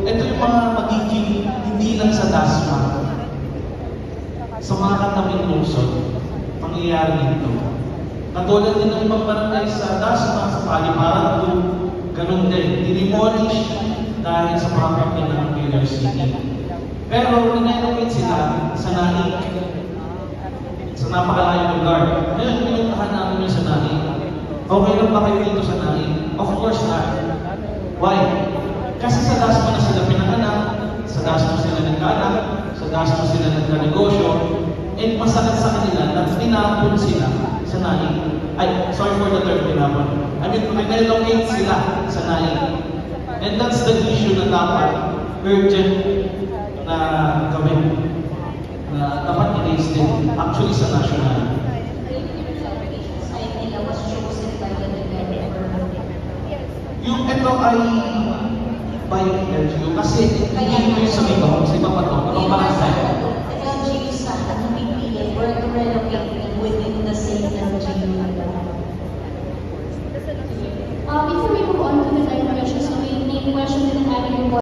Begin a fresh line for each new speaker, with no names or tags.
ito yung mga magiging hindi lang sa DASMA, sa mga kataming lungsod, mangyayari dito. Katulad din ng ibang barangay sa DASMA, sa Palimaran 2, ganun din, dinimolish dahil sa property ng Quezon City. Pero renovate sila sa Naik, sa napakalayong lugar. Ngayon, pinuntahan namin yung sa Naik. Okay lang ba kayo dito sa Naik? Of course not. Why? Kasi sa DASMA na sila pinanganak, sa DASMA sila nagkaanak, sa DASMA sila nagkanegosyo, and masakit sa kanila na tinapon sila sa Naik. Ay, sorry for the term, tinapon. I mean, relocate sila sa Naik. And that's the issue na dapat urgent na gawin. Na dapat i-raise din, actually sa national. Yung ito ay by LGU kasi hindi mo yung sa iba pa to, ibang barangay.
LGU sa PPA, we're relocating within the same LGU.
Before we move on to the third question, so we may question in the having report.